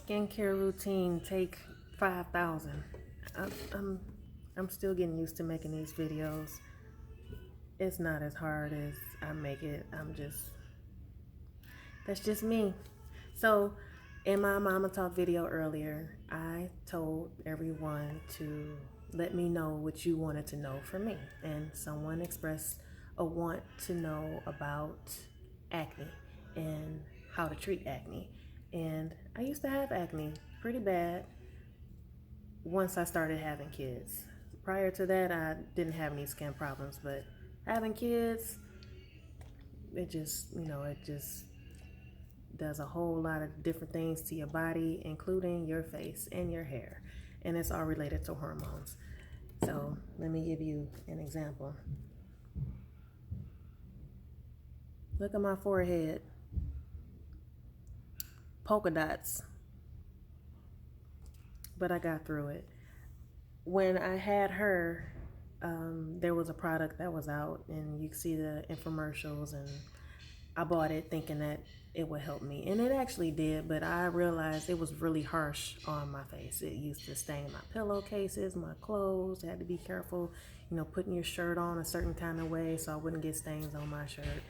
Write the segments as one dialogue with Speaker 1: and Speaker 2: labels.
Speaker 1: skincare routine take 5,000. I'm still getting used to making these videos. It's not as hard as I make it. That's just me. So in my Mama Talk video earlier, I told everyone to let me know what you wanted to know from me. And someone expressed a want to know about acne and how to treat acne. And I used to have acne pretty bad once I started having kids. Prior to that, I didn't have any skin problems, but having kids, it just does a whole lot of different things to your body, including your face and your hair. And it's all related to hormones. So let me give you an example. Look at my forehead. Polka dots. But I got through it. When I had her, there was a product that was out, and you can see the infomercials, and I bought it thinking that it would help me, and it actually did, but I realized it was really harsh on my face. It used to stain my pillowcases, my clothes. I had to be careful, putting your shirt on a certain kind of way so I wouldn't get stains on my shirt,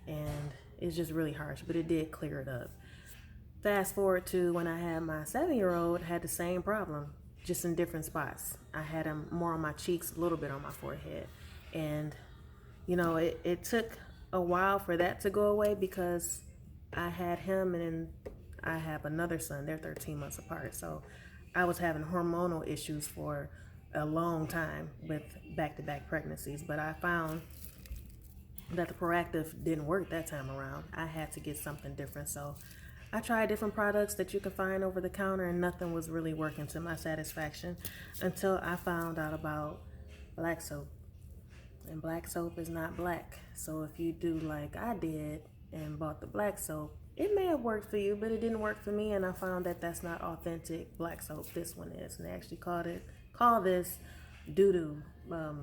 Speaker 1: and it's just really harsh, but it did clear it up. Fast forward to when I had my 7-year-old, had the same problem, just in different spots. I had them more on my cheeks, a little bit on my forehead, and it took a while for that to go away because I had him, and then I have another son. They're 13 months apart. So I was having hormonal issues for a long time with back-to-back pregnancies. But I found that the Proactive didn't work that time around. I had to get something different. So I tried different products that you can find over the counter, and nothing was really working to my satisfaction until I found out about black soap. And black soap is not black. So if you do like I did and bought the black soap, it may have worked for you, but it didn't work for me, and I found that that's not authentic black soap. This one is, and they actually call this doo-doo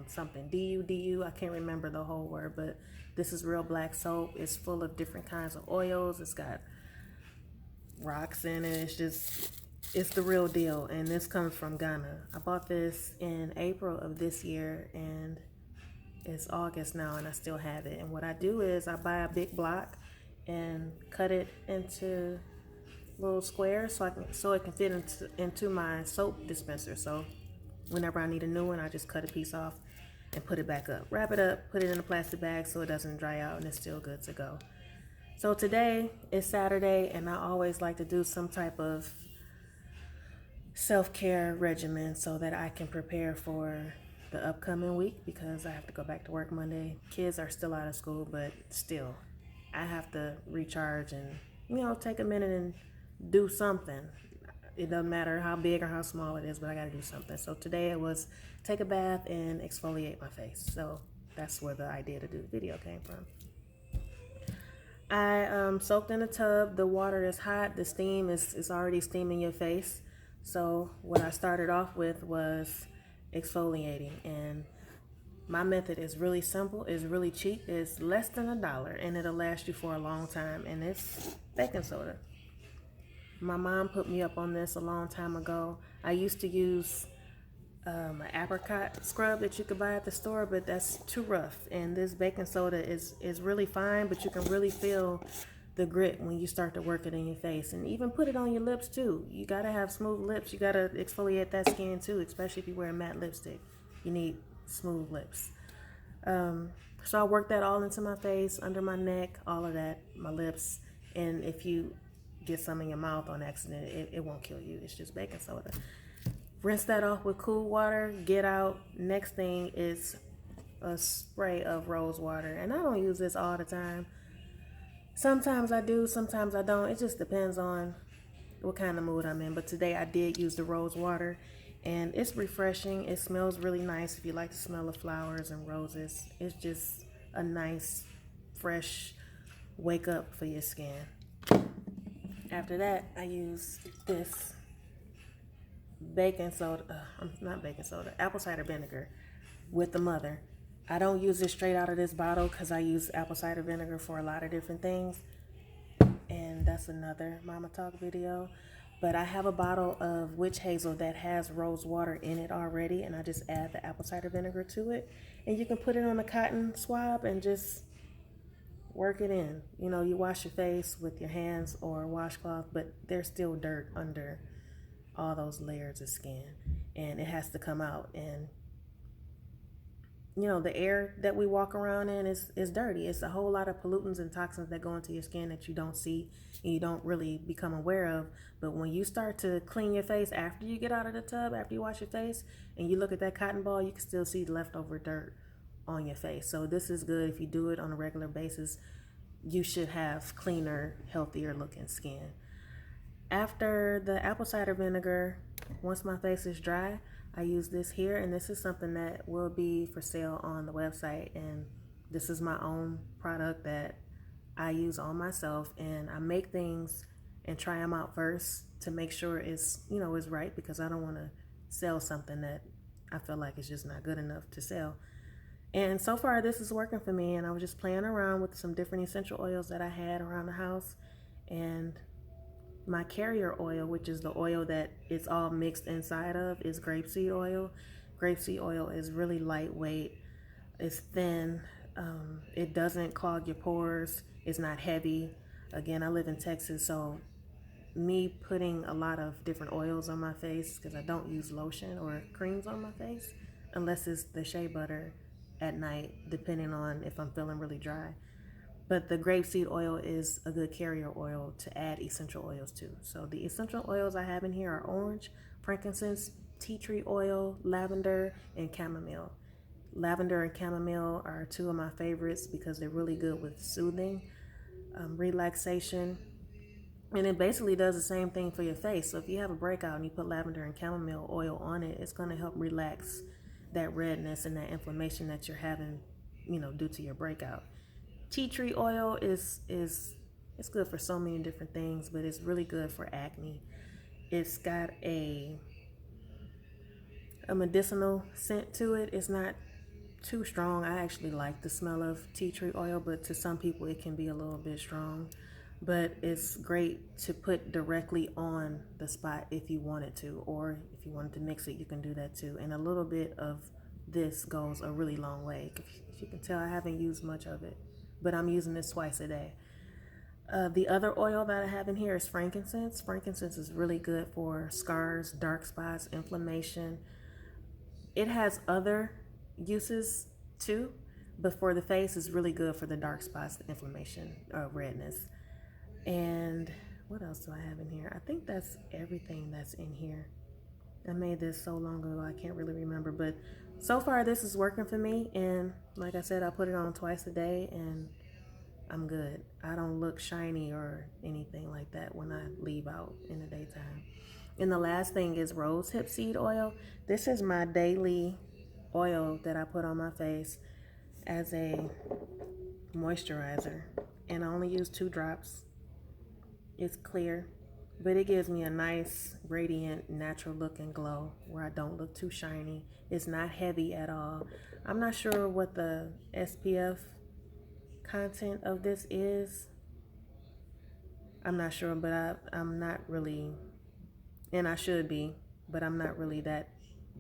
Speaker 1: something, D-U-D-U. I can't remember the whole word, but this is real black soap. It's full of different kinds of oils. It's got rocks in it. It's the real deal, and this comes from Ghana. I bought this in April of this year, and it's August now, and I still have it. And what I do is I buy a big block and cut it into little squares so it can fit into my soap dispenser. So whenever I need a new one, I just cut a piece off and put it back up. Wrap it up, put it in a plastic bag so it doesn't dry out, and it's still good to go. So today is Saturday, and I always like to do some type of self-care regimen so that I can prepare for the upcoming week, because I have to go back to work Monday. Kids are still out of school, but still, I have to recharge and, take a minute and do something. It doesn't matter how big or how small it is, but I got to do something. So today it was take a bath and exfoliate my face. So that's where the idea to do the video came from. I soaked in a tub. The water is hot. The steam is already steaming your face. So what I started off with was exfoliating, and my method is really simple, it's really cheap, it's less than $1, and it'll last you for a long time, and it's baking soda. My mom put me up on this a long time ago. I used to use an apricot scrub that you could buy at the store, but that's too rough, and this baking soda is really fine, but you can really feel the grit when you start to work it in your face, and even put it on your lips too. You gotta have smooth lips. You gotta exfoliate that skin too, especially if you wear matte lipstick. You need smooth lips. So I work that all into my face, under my neck, all of that, my lips, and if you get some in your mouth on accident, it won't kill you. It's just baking soda. Rinse that off with cool water, get out. Next thing is a spray of rose water, and I don't use this all the time. Sometimes I do, sometimes I don't. It just depends on what kind of mood I'm in. But today I did use the rose water, and it's refreshing. It smells really nice if you like the smell of flowers and roses. It's just a nice, fresh wake up for your skin. After that, I use this apple cider vinegar with the mother. I don't use it straight out of this bottle because I use apple cider vinegar for a lot of different things, and that's another Mama Talk video. But I have a bottle of witch hazel that has rose water in it already, and I just add the apple cider vinegar to it. And you can put it on a cotton swab and just work it in. You know, you wash your face with your hands or a washcloth, but there's still dirt under all those layers of skin, and it has to come out. And you know, the air that we walk around in is dirty. It's a whole lot of pollutants and toxins that go into your skin that you don't see and you don't really become aware of. But when you start to clean your face after you get out of the tub, after you wash your face, and you look at that cotton ball, you can still see leftover dirt on your face. So this is good. If you do it on a regular basis, you should have cleaner, healthier looking skin. After the apple cider vinegar, once my face is dry, I use this here, and this is something that will be for sale on the website. And this is my own product that I use on myself, and I make things and try them out first to make sure it's, you know, is right, because I don't want to sell something that I feel like is just not good enough to sell. And so far this is working for me, and I was just playing around with some different essential oils that I had around the house. And my carrier oil, which is the oil that it's all mixed inside of, is grapeseed oil. Grapeseed oil is really lightweight, it's thin, it doesn't clog your pores, it's not heavy. Again, I live in Texas, so me putting a lot of different oils on my face, because I don't use lotion or creams on my face unless it's the shea butter at night, depending on if I'm feeling really dry. But the grapeseed oil is a good carrier oil to add essential oils to. So the essential oils I have in here are orange, frankincense, tea tree oil, lavender, and chamomile. Lavender and chamomile are two of my favorites because they're really good with soothing, relaxation, and it basically does the same thing for your face. So if you have a breakout and you put lavender and chamomile oil on it, it's going to help relax that redness and that inflammation that you're having, you know, due to your breakout. Tea tree oil is it's good for so many different things, but it's really good for acne. It's got a medicinal scent to it. It's not too strong. I actually like the smell of tea tree oil, but to some people it can be a little bit strong. But it's great to put directly on the spot if you wanted to, or if you wanted to mix it, you can do that too. And a little bit of this goes a really long way. If you can tell, I haven't used much of it, but I'm using this twice a day. The other oil that I have in here is frankincense. Frankincense is really good for scars, dark spots, inflammation. It has other uses too, but for the face, it's really good for the dark spots, the inflammation, redness. And what else do I have in here? I think that's everything that's in here. I made this so long ago, I can't really remember, but so far this is working for me. And like I said, I put it on twice a day and I'm good. I don't look shiny or anything like that when I leave out in the daytime. And the last thing is rose hip seed oil. This is my daily oil that I put on my face as a moisturizer. And I only use 2 drops. It's clear, but it gives me a nice, radiant, natural look and glow where I don't look too shiny. It's not heavy at all. I'm not sure what the SPF content of this is. I'm not sure, but I'm not really, and I should be, but I'm not really that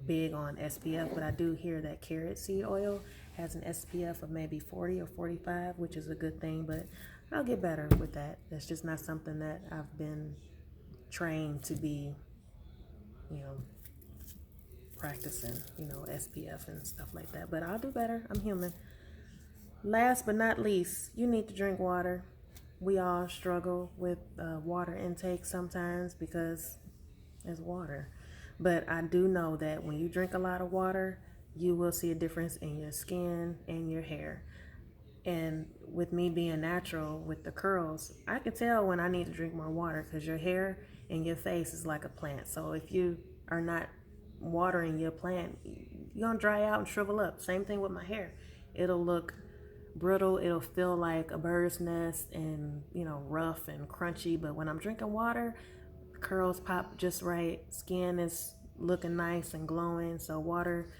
Speaker 1: big on SPF. But I do hear that carrot seed oil has an SPF of maybe 40 or 45, which is a good thing, but I'll get better with that. That's just not something that I've been trained to be, you know, practicing, you know, SPF and stuff like that. But I'll do better. I'm human. Last but not least, you need to drink water. We all struggle with water intake sometimes because it's water. But I do know that when you drink a lot of water, you will see a difference in your skin and your hair. And with me being natural with the curls, I can tell when I need to drink more water because your hair and your face is like a plant. So if you are not watering your plant, you're going to dry out and shrivel up. Same thing with my hair. It'll look brittle. It'll feel like a bird's nest and, you know, rough and crunchy. But when I'm drinking water, curls pop just right. Skin is looking nice and glowing. So water,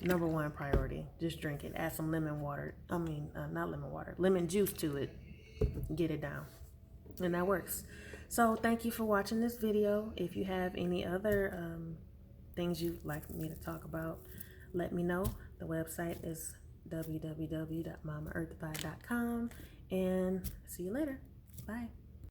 Speaker 1: number one priority. Just drink it. Add some lemon water. Not lemon water. Lemon juice to it. Get it down. And that works. So thank you for watching this video. If you have any other things you'd like me to talk about, let me know. The website is www.mamaearthified.com, and see you later. Bye.